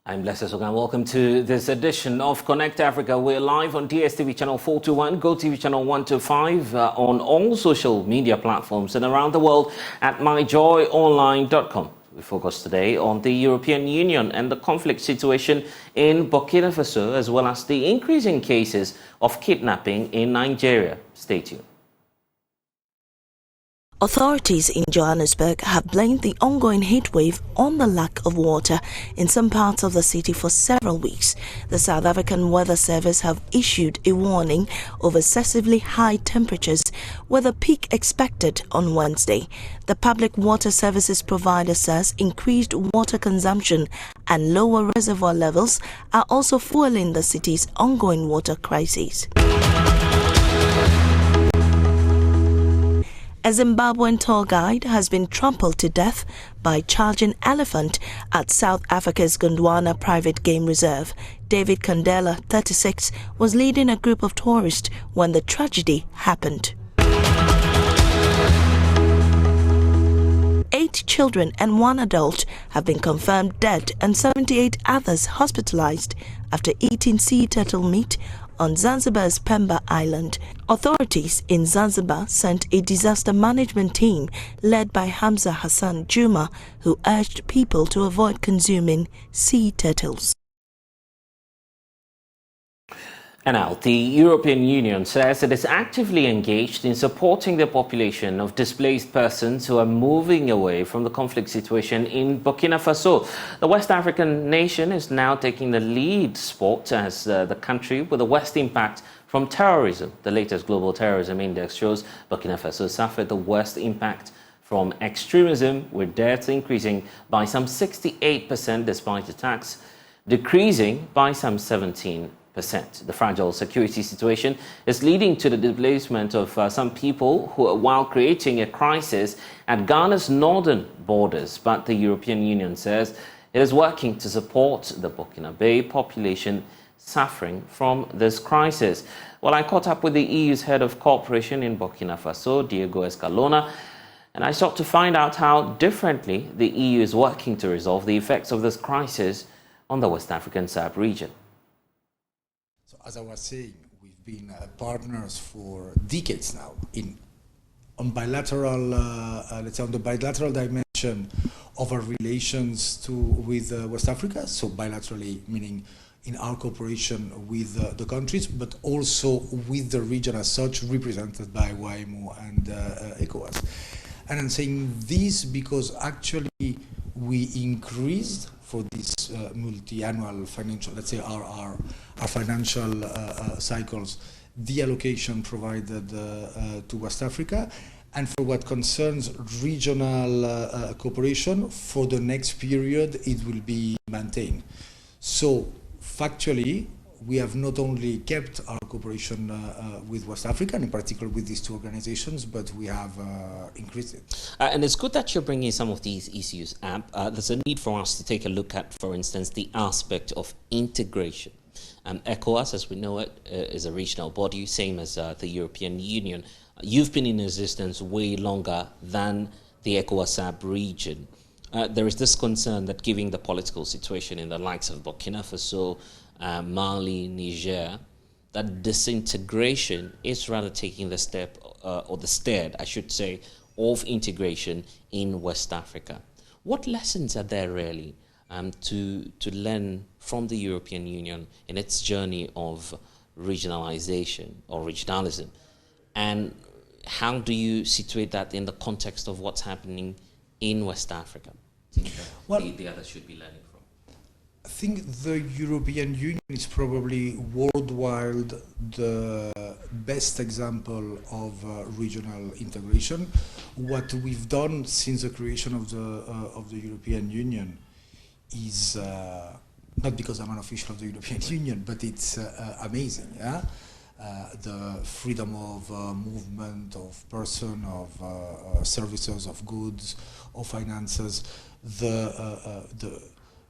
I'm Blessed Sogan. Welcome to this edition of Connect Africa. We're live on DSTV channel 421, GoTV channel 125, on all social media platforms and around the world at myjoyonline.com. We focus today on the European Union and the conflict situation in Burkina Faso, as well as the increasing cases of kidnapping in Nigeria. Stay tuned. Authorities in Johannesburg have blamed the ongoing heatwave on the lack of water in some parts of the city for several weeks. The South African Weather Service have issued a warning of excessively high temperatures, with a peak expected on Wednesday. The Public Water Services provider says increased water consumption and lower reservoir levels are also fueling the city's ongoing water crisis. A Zimbabwean tour guide has been trampled to death by charging elephant at South Africa's Gondwana Private Game Reserve. David Kandela, 36, was leading a group of tourists when the tragedy happened. 8 children and 1 adult have been confirmed dead and 78 others hospitalized after eating sea turtle meat on Zanzibar's Pemba Island. Authorities in Zanzibar sent a disaster management team led by Hamza Hassan Juma, who urged people to avoid consuming sea turtles. And now, the European Union says it is actively engaged in supporting the population of displaced persons who are moving away from the conflict situation in Burkina Faso. The West African nation is now taking the lead spot as the country with the worst impact from terrorism. The latest Global Terrorism Index shows Burkina Faso suffered the worst impact from extremism, with deaths increasing by some 68% despite attacks decreasing by some 17%. The fragile security situation is leading to the displacement of some people while creating a crisis at Ghana's northern borders. But the European Union says it is working to support the Burkinabe population suffering from this crisis. Well, I caught up with the EU's head of cooperation in Burkina Faso, Diego Escalona, and I sought to find out how differently the EU is working to resolve the effects of this crisis on the West African sub-region. As I was saying, we've been partners for decades now on bilateral, let's say on the bilateral dimension of our relations with West Africa. So bilaterally, meaning in our cooperation with the countries, but also with the region as such, represented by WAEMO and ECOWAS. And I'm saying this because actually we increased for this multi-annual financial, let's say our financial cycles, the allocation provided to West Africa. And for what concerns regional cooperation, for the next period, it will be maintained. So factually, we have not only kept our cooperation with West Africa, and in particular with these two organizations, but we have increased it. And it's good that you're bringing some of these issues up. There's a need for us to take a look at, for instance, the aspect of integration. ECOWAS, as we know it, is a regional body, same as the European Union. You've been in existence way longer than the ECOWAS sub-region. There is this concern that given the political situation in the likes of Burkina Faso, Mali, Niger, that disintegration is rather taking the step, or the stead, I should say, of integration in West Africa. What lessons are there really to learn from the European Union in its journey of regionalization or regionalism? And how do you situate that in the context of what's happening in West Africa? Well, the others should be learning from. I think the European Union is probably worldwide the best example of regional integration. What we've done since the creation of the European Union is not because I'm an official of the European Union, but it's amazing. Yeah? The freedom of movement of person, of services, of goods, of finances,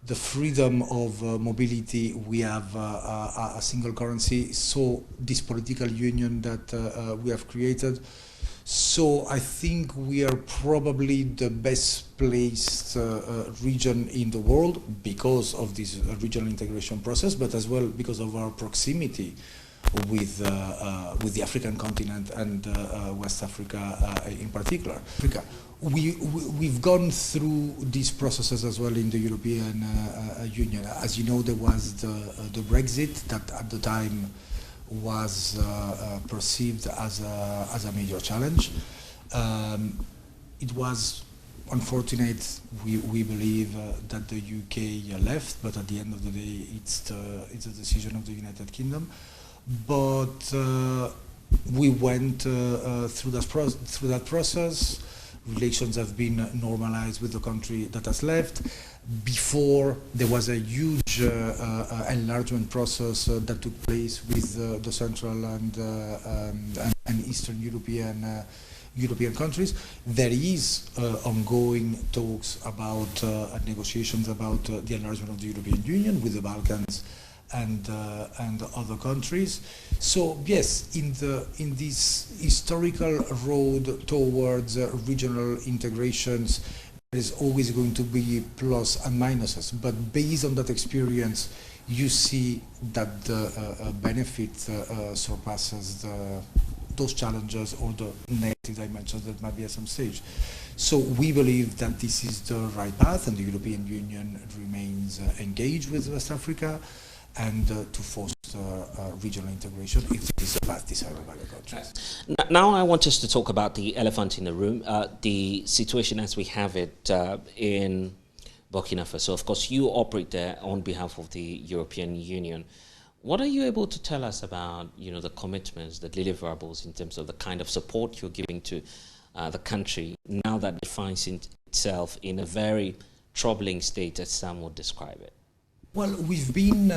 the freedom of mobility. We have a single currency. So this political union that we have created So I think we are probably the best placed region in the world because of this regional integration process, but as well because of our proximity with the African continent and West Africa in particular. We've gone through these processes as well in the European Union. As you know, there was the Brexit that at the time was perceived as a major challenge. It was unfortunate, we believe, that the UK left, but at the end of the day, it's a decision of the United Kingdom. But we went through that process. Relations have been normalized with the country that has left. Before, there was a huge enlargement process that took place with the Central and Eastern European countries. There is ongoing talks about negotiations about the enlargement of the European Union with the Balkans and other countries. So yes, in this historical road towards regional integrations, there is always going to be plus and minuses. But based on that experience, you see that the benefit surpasses those challenges or the negative dimensions that might be at some stage. So we believe that this is the right path, and the European Union remains engaged with West Africa and to foster regional integration if it is a path decided by the countries. Now I want us to talk about the elephant in the room, the situation as we have it in Burkina Faso. Of course, you operate there on behalf of the European Union. What are you able to tell us about, the commitments, the deliverables in terms of the kind of support you're giving to the country now that it finds itself in a very troubling state, as some would describe it? Well, we've been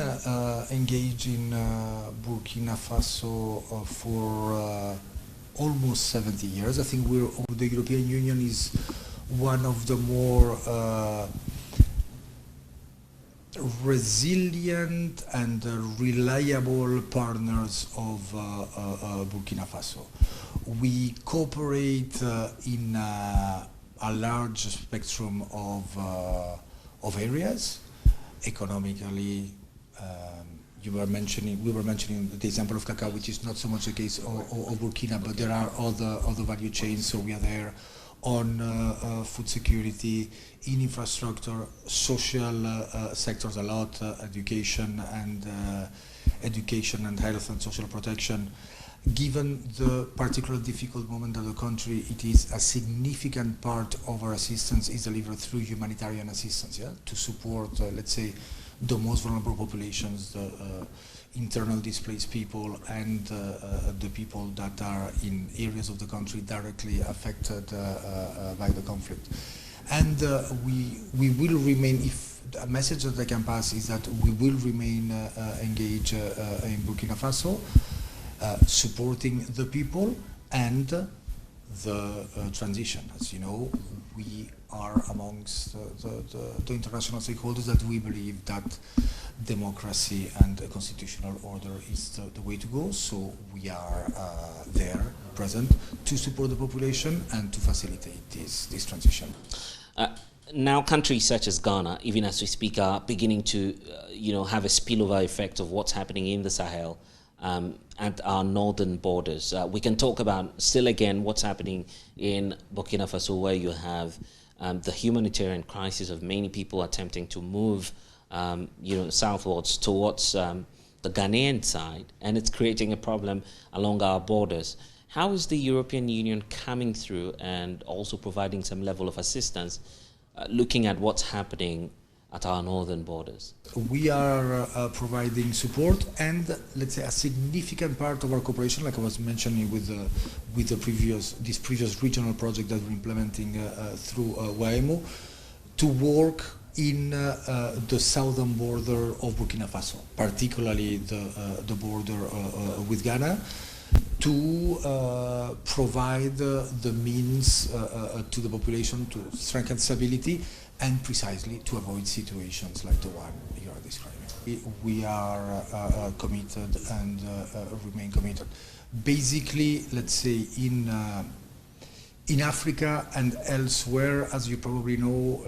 engaged in Burkina Faso for almost 70 years. I think the European Union is one of the more resilient and reliable partners of Burkina Faso. We cooperate in a large spectrum of areas. Economically, we were mentioning the example of cacao, which is not so much the case of Burkina, but there are other value chains. So we are there on food security, in infrastructure, social sectors a lot, education and health and social protection. Given the particular difficult moment of the country, it is a significant part of our assistance is delivered through humanitarian assistance, to support, let's say, the most vulnerable populations, the internal displaced people, and the people that are in areas of the country directly affected by the conflict. And we will remain, if a message that I can pass is that we will remain engaged in Burkina Faso, supporting the people and the transition. As you know, we are amongst the international stakeholders that we believe that democracy and a constitutional order is the way to go. So we are there, present, to support the population and to facilitate this transition. Now, countries such as Ghana, even as we speak, are beginning to, have a spillover effect of what's happening in the Sahel. At our northern borders. We can talk about still again what's happening in Burkina Faso, where you have the humanitarian crisis of many people attempting to move southwards towards the Ghanaian side, and it's creating a problem along our borders. How is the European Union coming through and also providing some level of assistance looking at what's happening at our northern borders? We are providing support, and let's say a significant part of our cooperation, like I was mentioning with the previous regional project that we're implementing through WAEMO, to work in the southern border of Burkina Faso, particularly the border with Ghana, to provide the means to the population to strengthen stability and precisely to avoid situations like the one you are describing. We are committed and remain committed. Basically, let's say in In Africa and elsewhere, as you probably know,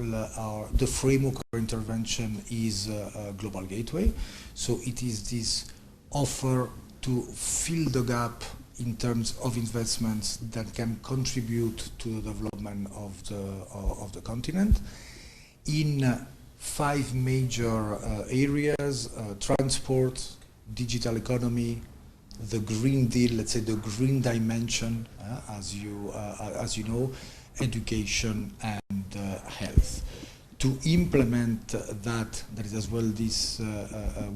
the framework of intervention is a global gateway. So it is this offer to fill the gap in terms of investments that can contribute to the development of the continent in 5 major areas: transport, digital economy, the Green Deal, let's say the green dimension, as you know, education and health. To implement that, there is as well this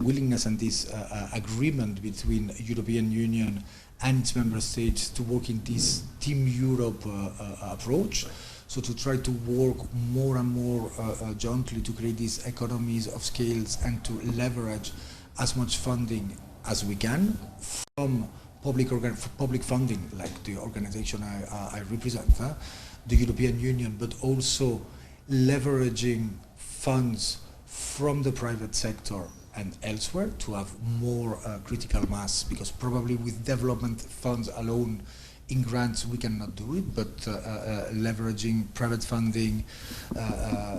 willingness and this agreement between European Union and its member states to work in this Team Europe approach. So to try to work more and more jointly to create these economies of scales and to leverage as much funding as we can from public funding, like the organization I represent, the European Union, but also leveraging funds from the private sector and elsewhere to have more critical mass, because probably with development funds alone in grants we cannot do it, but leveraging private funding,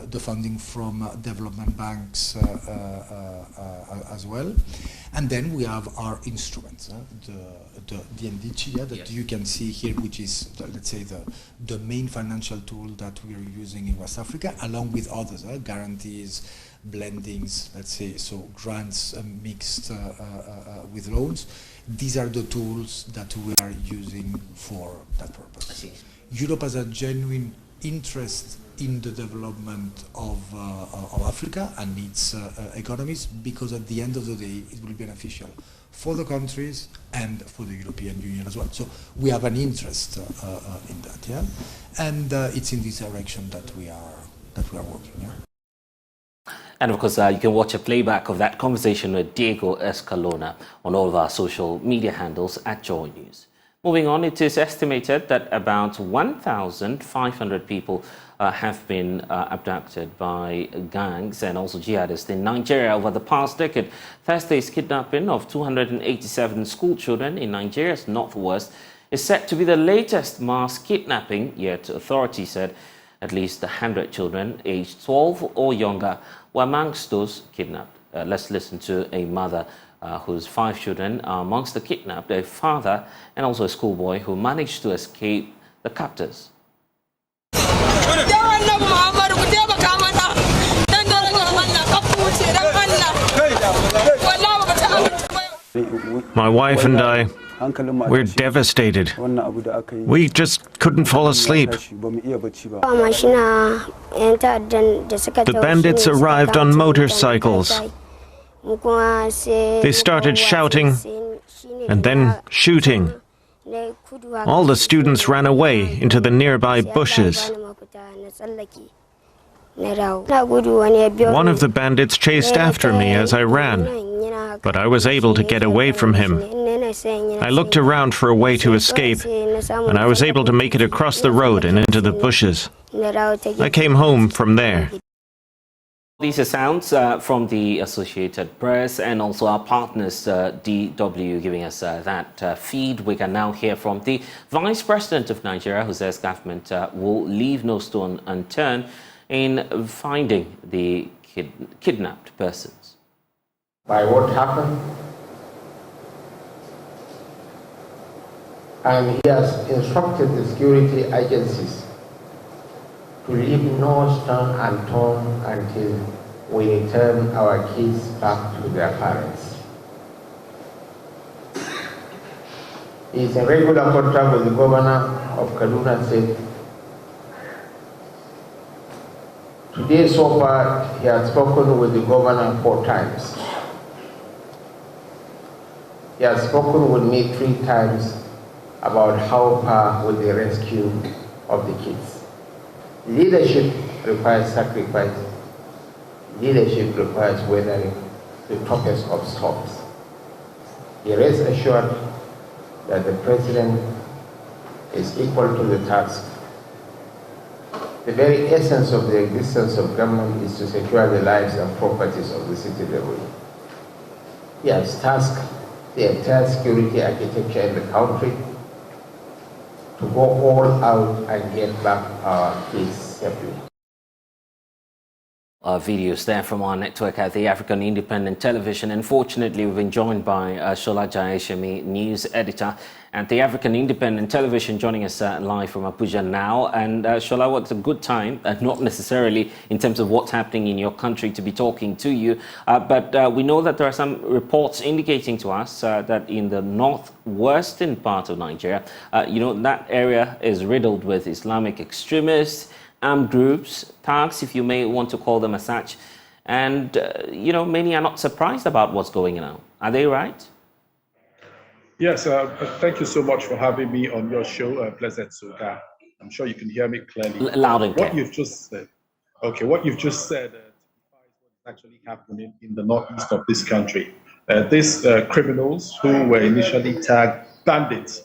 the funding from development banks as well. And then we have our instruments, the NDC that you can see here, which is, let's say, the main financial tool that we are using in West Africa, along with others, guarantees, blendings, let's say, so grants mixed with loans. These are the tools that we are using for that purpose. Europe has a genuine interest in the development of Africa and its economies, because at the end of the day it will be beneficial for the countries and for the European Union as well. So we have an interest in that, yeah, and it's in this direction that we are working. Yeah? And of course, you can watch a playback of that conversation with Diego Escalona on all of our social media handles at Joy News. Moving on, it is estimated that about 1,500 people have been abducted by gangs and also jihadists in Nigeria over the past decade. Thursday's kidnapping of 287 school children in Nigeria's northwest is said to be the latest mass kidnapping, yet authorities said at least 100 children aged 12 or younger were amongst those kidnapped. Let's listen to a mother whose 5 children are amongst the kidnapped, a father and also a schoolboy who managed to escape the captors. My wife and I, we're devastated. We just couldn't fall asleep. The bandits arrived on motorcycles. They started shouting and then shooting. All the students ran away into the nearby bushes. One of the bandits chased after me as I ran, but I was able to get away from him. I looked around for a way to escape, and I was able to make it across the road and into the bushes. I came home from there. These are sounds from the Associated Press and also our partners, DW, giving us that feed. We can now hear from the Vice President of Nigeria, who says government will leave no stone unturned in finding the kidnapped persons. By what happened, and he has instructed the security agencies to leave no stone unturned until we return our kids back to their parents. He is in regular contact with the governor of Kaduna State. Today, so far, he has spoken with the governor 4 times. He has spoken with me 3 times about how far with the rescue of the kids. Leadership requires sacrifice. Leadership requires weathering the toughest of storms. He rests assured that the President is equal to the task. The very essence of the existence of government is to secure the lives and properties of the citizenry. He has tasked the entire security architecture in the country to go all out and get back our kids safely. Videos there from our network at the African Independent Television. Unfortunately, we've been joined by Shola Jayeshemi, news editor at the African Independent Television, joining us live from Abuja now. And Shola, what's a good time, not necessarily in terms of what's happening in your country, to be talking to you, but we know that there are some reports indicating to us that in the northwestern part of Nigeria, that area is riddled with Islamic extremists, armed groups, thugs, if you may want to call them as such. And, many are not surprised about what's going on. Are they right? Yes, thank you so much for having me on your show, Pleasant Soga. I'm sure you can hear me clearly. Loud and clear. What you've just said is actually happening in the northeast of this country. These criminals who were initially tagged bandits,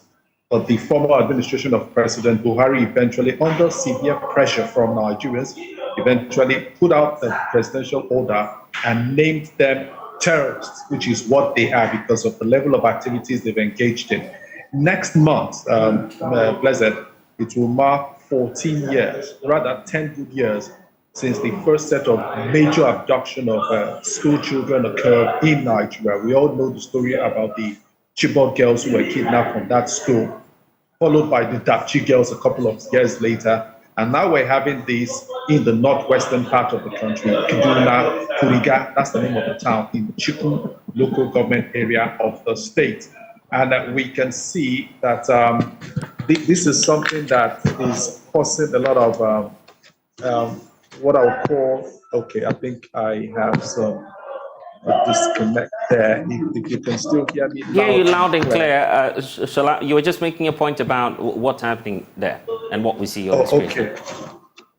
but the former administration of President Buhari eventually, under severe pressure from Nigerians, eventually put out the presidential order and named them terrorists, which is what they are because of the level of activities they've engaged in. Next month, Blessed, it will mark 14 years, rather 10 good years, since the first set of major abduction of school children occurred in Nigeria. We all know the story about the Chibok girls who were kidnapped from that school, followed by the Dapchi girls a couple of years later. And now we're having this in the northwestern part of the country, Kaduna, Kuriga, that's the name of the town, in the Chikun local government area of the state. And we can see that this is something that is causing a lot of what I would call, okay, I think I have some disconnect there. If you can still hear me loud and clear. Shola, you were just making a point about what's happening there and what we see on the screen.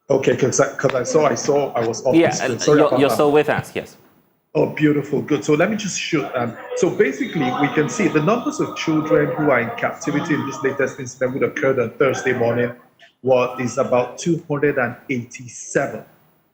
Okay, because I saw I was off the screen. Sorry, you're still with us, yes. Oh, beautiful, good. So let me just shoot. So basically, we can see the numbers of children who are in captivity in this latest incident, which occurred on Thursday morning, is about 287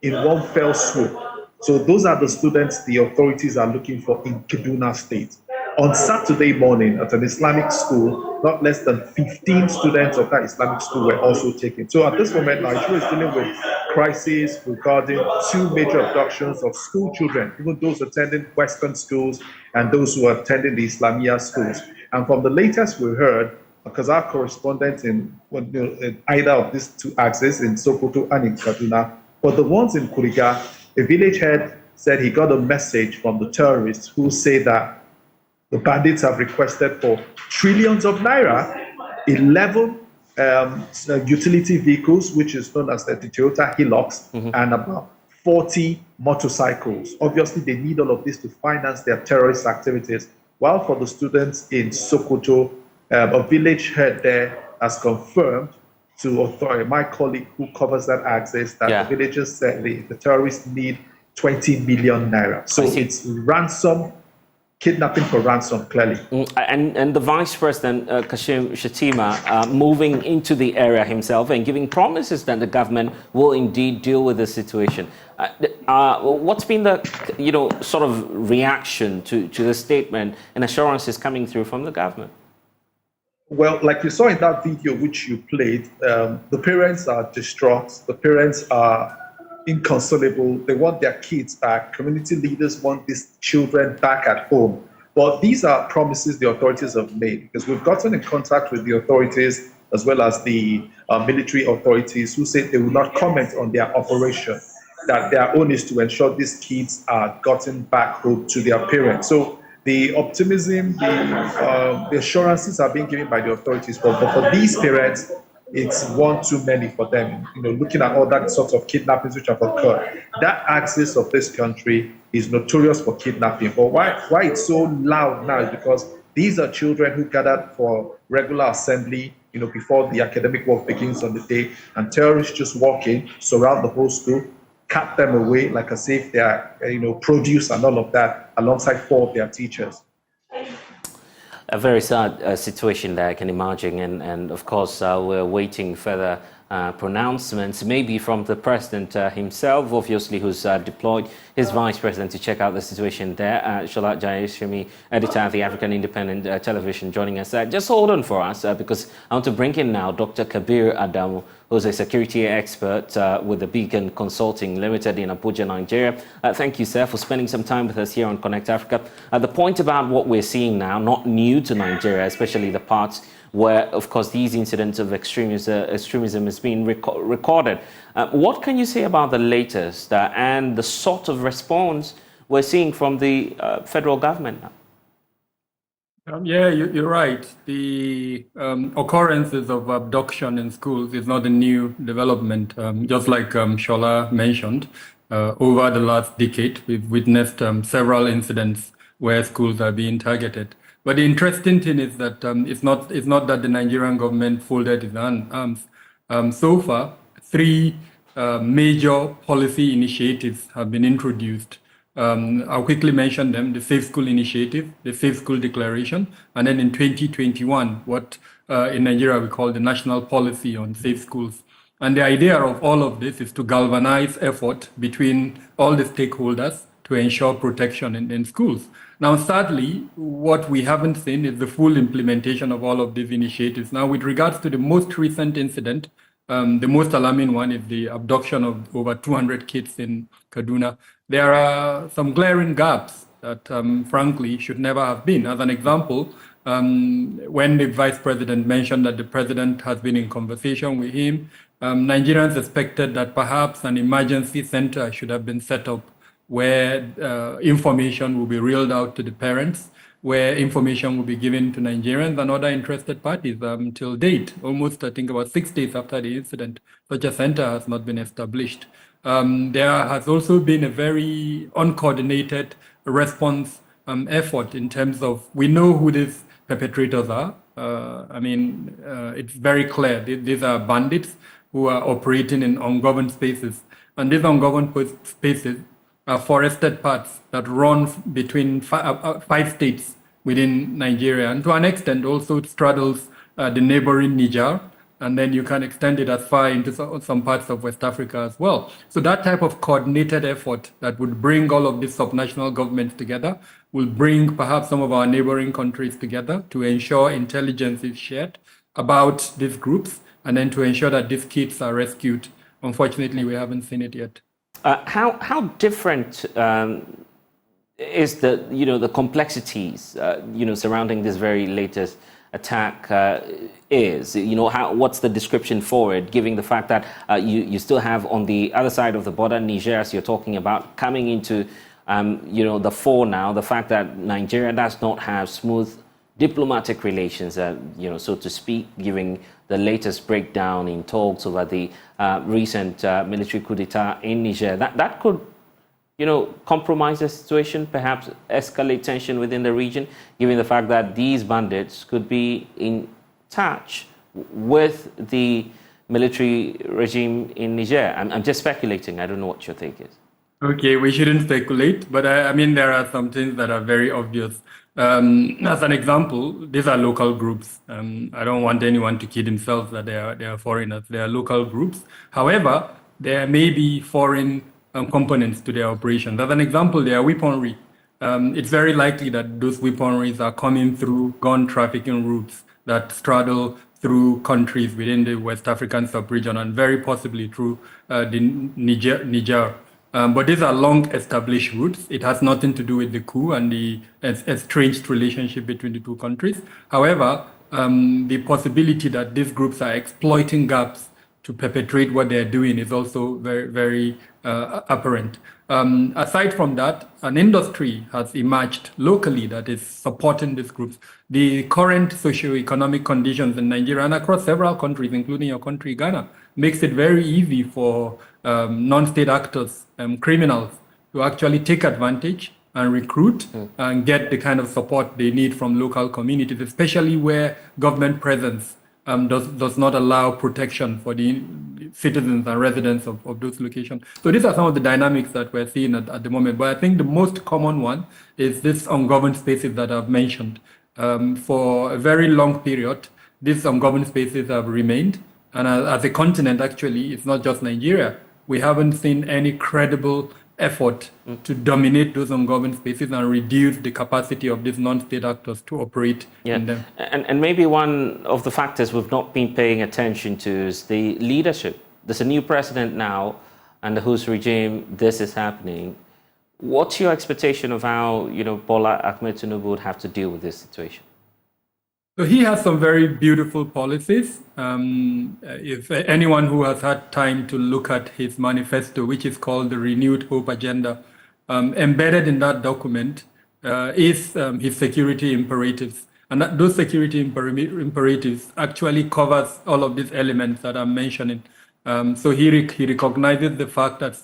in one fell swoop. So those are the students the authorities are looking for in Kaduna State. On Saturday morning at an Islamic school, not less than 15 students of that Islamic school were also taken. So at this moment, Nigeria is dealing with crises regarding two major abductions of school children, even those attending Western schools and those who are attending the Islamia schools. And from the latest we heard, because our correspondent in either of these two axes, in Sokoto and in Kaduna, but the ones in Kuriga, a village head said he got a message from the terrorists who say that the bandits have requested for trillions of naira, 11 utility vehicles, which is known as the Toyota Hilux, and about 40 motorcycles. Obviously, they need all of this to finance their terrorist activities. While for the students in Sokoto, a village head there has confirmed to my colleague who covers that axis that the villagers said the terrorists need 20 million naira. So it's ransom, kidnapping for ransom, clearly. And the Vice President, Kashim Shettima, moving into the area himself and giving promises that the government will indeed deal with the situation. What's been the sort of reaction to the statement and assurances coming through from the government? Well, like you saw in that video which you played, the parents are distraught. The parents are inconsolable. They want their kids back. Community leaders want these children back at home. But these are promises the authorities have made, because we've gotten in contact with the authorities as well as the military authorities who say they will not comment on their operation, that their own is to ensure these kids are gotten back home to their parents. So the optimism, the assurances are being given by the authorities, but for these parents, it's one too many for them. Looking at all that sorts of kidnappings which have occurred, that axis of this country is notorious for kidnapping. But why it's so loud now is because these are children who gathered for regular assembly, before the academic work begins on the day, and terrorists just walk in, surround the whole school, cut them away like as if they are, produce and all of that, alongside 4 of their teachers. A very sad situation there, I can imagine, and of course we're waiting further pronouncements, maybe from the president himself, obviously, who's deployed his vice president to check out the situation there. Shola Jayeshimi, editor at the African Independent Television, joining us. Just hold on for us, because I want to bring in now Dr. Kabir Adamu, who's a security expert with the Beacon Consulting Limited in Abuja, Nigeria. Thank you, sir, for spending some time with us here on Connect Africa. The point about what we're seeing now, not new to Nigeria, especially the parts where, of course, these incidents of extremism has been recorded. What can you say about the latest and the sort of response we're seeing from the federal government now? Yeah, you're right. The occurrences of abduction in schools is not a new development. Just like Shola mentioned, over the last decade, we've witnessed several incidents where schools are being targeted. But the interesting thing is that it's not that the Nigerian government folded its arms. So far, 3 major policy initiatives have been introduced. I'll quickly mention them: the Safe School Initiative, the Safe School Declaration, and then in 2021, what in Nigeria we call the National Policy on Safe Schools. And the idea of all of this is to galvanize effort between all the stakeholders to ensure protection in schools. Now, sadly, what we haven't seen is the full implementation of all of these initiatives. Now, with regards to the most recent incident, the most alarming one is the abduction of over 200 kids in Kaduna. There are some glaring gaps that, frankly, should never have been. As an example, when the vice president mentioned that the president has been in conversation with him, Nigerians expected that perhaps an emergency center should have been set up where information will be reeled out to the parents, where information will be given to Nigerians and other interested parties. Till date, almost I think about 6 days after the incident, such a center has not been established. There has also been a very uncoordinated response effort in terms of, we know who these perpetrators are. It's very clear. These are bandits who are operating in ungoverned spaces. And these ungoverned spaces are forested parts that run between 5 states within Nigeria, and to an extent also straddles the neighboring Niger, and then you can extend it as far into some parts of West Africa as well. So that type of coordinated effort that would bring all of these subnational governments together will bring perhaps some of our neighboring countries together to ensure intelligence is shared about these groups, and then to ensure that these kids are rescued. Unfortunately, we haven't seen it yet. How different is the complexities surrounding this very latest attack is? What's the description for it, given the fact that you still have on the other side of the border Niger, as you're talking about, coming into the fore now, the fact that Nigeria does not have smooth diplomatic relations, so to speak, giving the latest breakdown in talks over the recent military coup d'etat in Niger. That could, compromise the situation, perhaps escalate tension within the region, given the fact that these bandits could be in touch with the military regime in Niger. I'm just speculating. I don't know what your take is. Okay, we shouldn't speculate, but there are some things that are very obvious. As an example, these are local groups. I don't want anyone to kid himself that they are foreigners. They are local groups. However, there may be foreign components to their operations. As an example, they are weaponry. It's very likely that those weaponries are coming through gun trafficking routes that straddle through countries within the West African sub-region and very possibly through the Niger. But these are long-established routes. It has nothing to do with the coup and the estranged relationship between the two countries. However, the possibility that these groups are exploiting gaps to perpetrate what they're doing is also very, very apparent. Aside from that, an industry has emerged locally that is supporting these groups. The current socio-economic conditions in Nigeria and across several countries, including your country, Ghana, makes it very easy for non-state actors, criminals, to actually take advantage and recruit and get the kind of support they need from local communities, especially where government presence does not allow protection for the citizens and residents of those locations. So these are some of the dynamics that we're seeing at the moment. But I think the most common one is this ungoverned spaces that I've mentioned. For a very long period, these ungoverned spaces have remained. And as a continent, actually, it's not just Nigeria. We haven't seen any credible effort to dominate those ungoverned spaces and reduce the capacity of these non-state actors to operate in them. And maybe one of the factors we've not been paying attention to is the leadership. There's a new president now, under whose regime this is happening. What's your expectation of how, Bola Ahmed Tinubu would have to deal with this situation? So he has some very beautiful policies. If anyone who has had time to look at his manifesto, which is called the Renewed Hope Agenda, embedded in that document is his security imperatives. And those security imperatives actually covers all of these elements that I'm mentioning. So he recognizes the fact that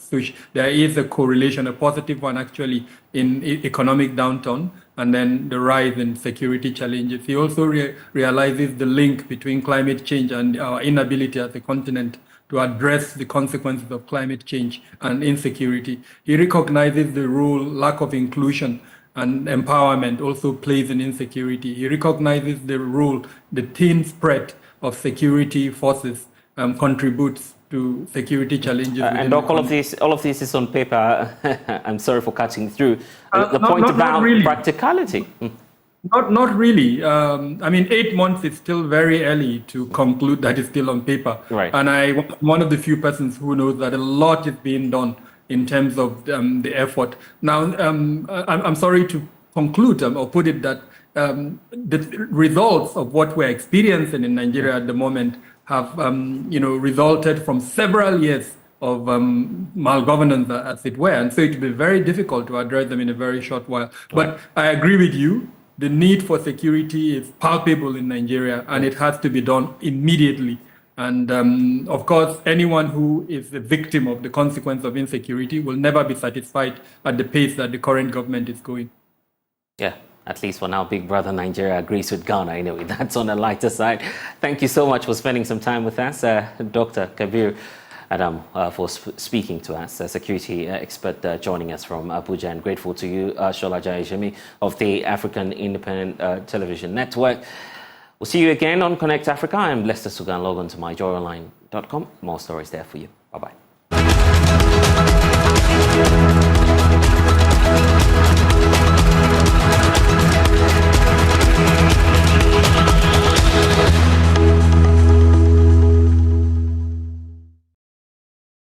there is a correlation, a positive one actually, in economic downturn, and then the rise in security challenges. He also realizes the link between climate change and our inability as a continent to address the consequences of climate change and insecurity. He recognizes the role lack of inclusion and empowerment also plays in insecurity. He recognizes the role the thin spread of security forces contributes to security challenges. And all of this is on paper. I'm sorry for cutting through. The point about really. Practicality. Not really. I mean, 8 months is still very early to conclude that it's still on paper. Right. And I'm one of the few persons who knows that a lot is being done in terms of the effort. Now, I'm sorry to conclude or put it that the results of what we're experiencing in Nigeria at the moment have resulted from several years of malgovernance, as it were, and so it will be very difficult to address them in a very short while. But I agree with you. The need for security is palpable in Nigeria, and it has to be done immediately. And of course, anyone who is a victim of the consequence of insecurity will never be satisfied at the pace that the current government is going. Yeah. At least for now, Big Brother Nigeria agrees with Ghana. Anyway, that's on the lighter side. Thank you so much for spending some time with us, Dr. Kabir Adam, for speaking to us, a security expert joining us from Abuja. And grateful to you, Shola Jayajemi of the African Independent Television Network. We'll see you again on Connect Africa. I'm Lester Sugan. Log on to myjoyonline.com. More stories there for you. Bye-bye.